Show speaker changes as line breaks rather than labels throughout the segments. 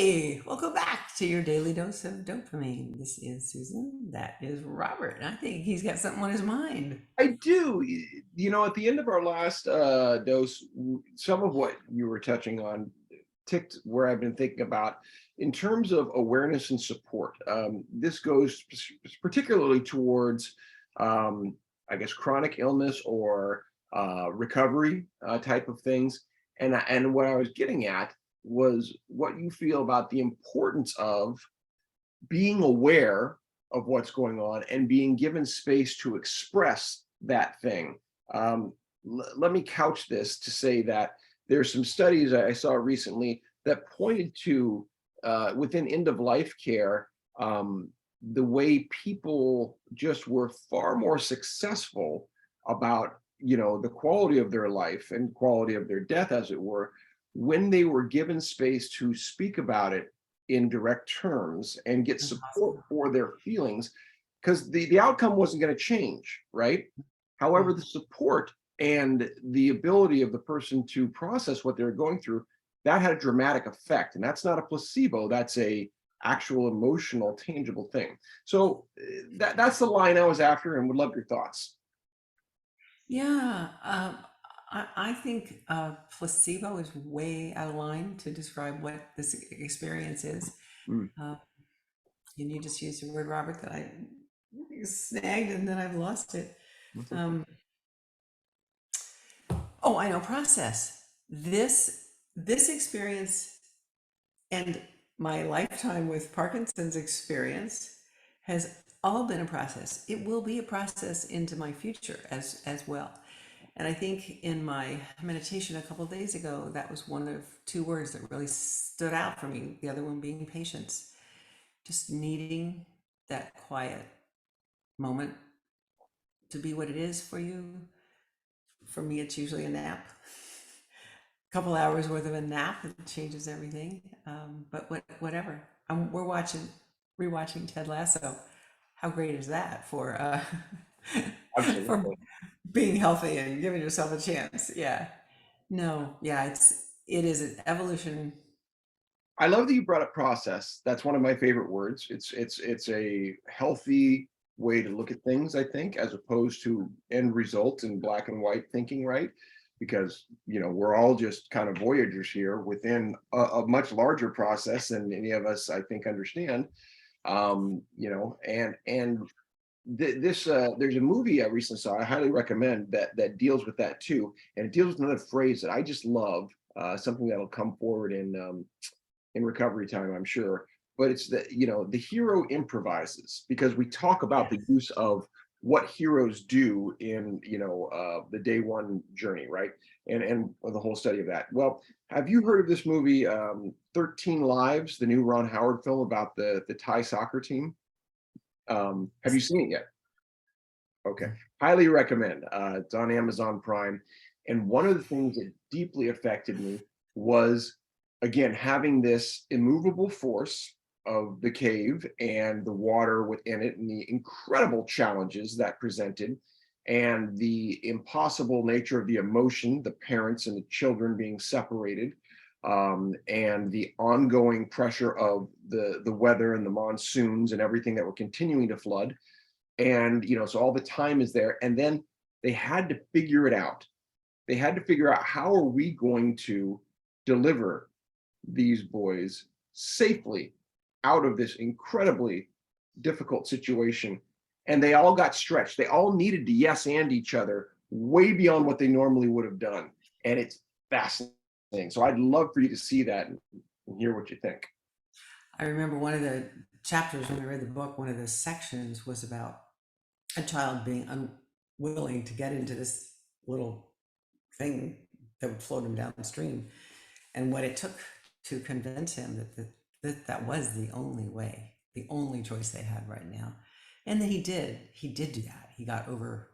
Hey, welcome back to your daily dose of dopamine. This is Susan. That is Robert. And I think he's got something on his mind.
I do. At the end of our last dose, some of what you were touching on ticked where I've been thinking about in terms of awareness and support. This goes particularly towards, I guess, chronic illness or recovery type of things. And what I was getting at was what you feel about the importance of being aware of what's going on and being given space to express that thing. Let me couch this to say that there's some studies I saw recently that pointed to within end of life care, the way people just were far more successful about the quality of their life and quality of their death, as it were, when they were given space to speak about it in direct terms and get
That's
support
awesome.
for their feelings, because the outcome wasn't going to change, right?
Yeah.
However, the support and the ability of the person to process what they're going through, that had a dramatic effect. And that's not a placebo, that's a actual emotional, tangible thing. So that's the line I was after and would love your thoughts.
Yeah. I think placebo is way out of line to describe what this experience is.
Mm,
Uh, and you just used the word, Robert, that I snagged and then I've lost it.
that's okay.
Um, oh, I know, process. This experience and my lifetime with Parkinson's experience has all been a process. It will be a process into my future as well. And I think in my meditation a couple of days ago, that was one of two words that really stood out for me. The other one being patience, just needing that quiet moment to be what it is for you. For me, it's usually a nap. Couple hours worth of a nap, it changes everything. But whatever. We're rewatching Ted Lasso. How great is that for for
Absolutely.
being healthy and giving yourself a chance? Yeah. No, yeah, it is an evolution.
I love that you brought up process. That's one of my favorite words. It's a healthy way to look at things, I think, as opposed to end result and black and white thinking, right? Because we're all just kind of voyagers here within a much larger process than any of us, I think, understand. And this there's a movie I recently saw. I highly recommend that deals with that too, and it deals with another phrase that I just love. Something that'll come forward in recovery time, I'm sure. But it's the hero improvises, because we talk about the
Yes.
use of what heroes do in the day one journey, right? And the whole study of that. Well, have you heard of this movie, 13 Lives, the new Ron Howard film about the Thai soccer team? Have you seen it yet? Okay, highly recommend. It's on Amazon Prime. And one of the things that deeply affected me was, again, having this immovable force of the cave and the water within it, and the incredible challenges that presented, and the impossible nature of the emotion, the parents and the children being separated, and the ongoing pressure of the weather and the monsoons and everything that were continuing to flood. And so all the time is there, and then they had to figure it out. They had to figure out, how are we going to deliver these boys safely out of this incredibly difficult situation. And they all got stretched. They all needed to yes and each other way beyond what they normally would have done. And it's fascinating. So I'd love for you to see that and hear what you think.
I remember one of the chapters when I read the book, one of the sections was about a child being unwilling to get into this little thing that would float him downstream, and what it took to convince him that was the only way, the only choice they had right now. And that he did do that. He got over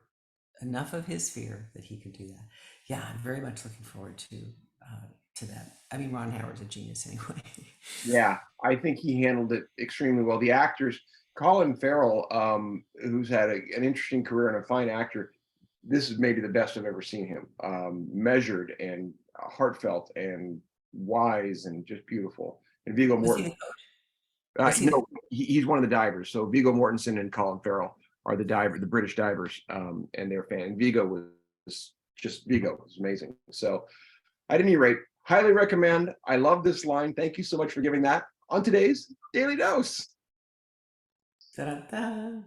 enough of his fear that he could do that. Yeah, I'm very much looking forward to that. I mean, Ron Howard's a genius anyway.
Yeah, I think he handled it extremely well. The actors, Colin Farrell, who's had an interesting career and a fine actor, this is maybe the best I've ever seen him. Measured and heartfelt and wise and just beautiful. and Viggo
Was he
Mortensen.
the coach? Was he the
No, he's one of the divers. So Viggo Mortensen and Colin Farrell are the British divers, and they're fan. Viggo was just Viggo was amazing. So at any rate, highly recommend. I love this line. Thank you so much for giving that on today's Daily Dose.
Ta-da-da.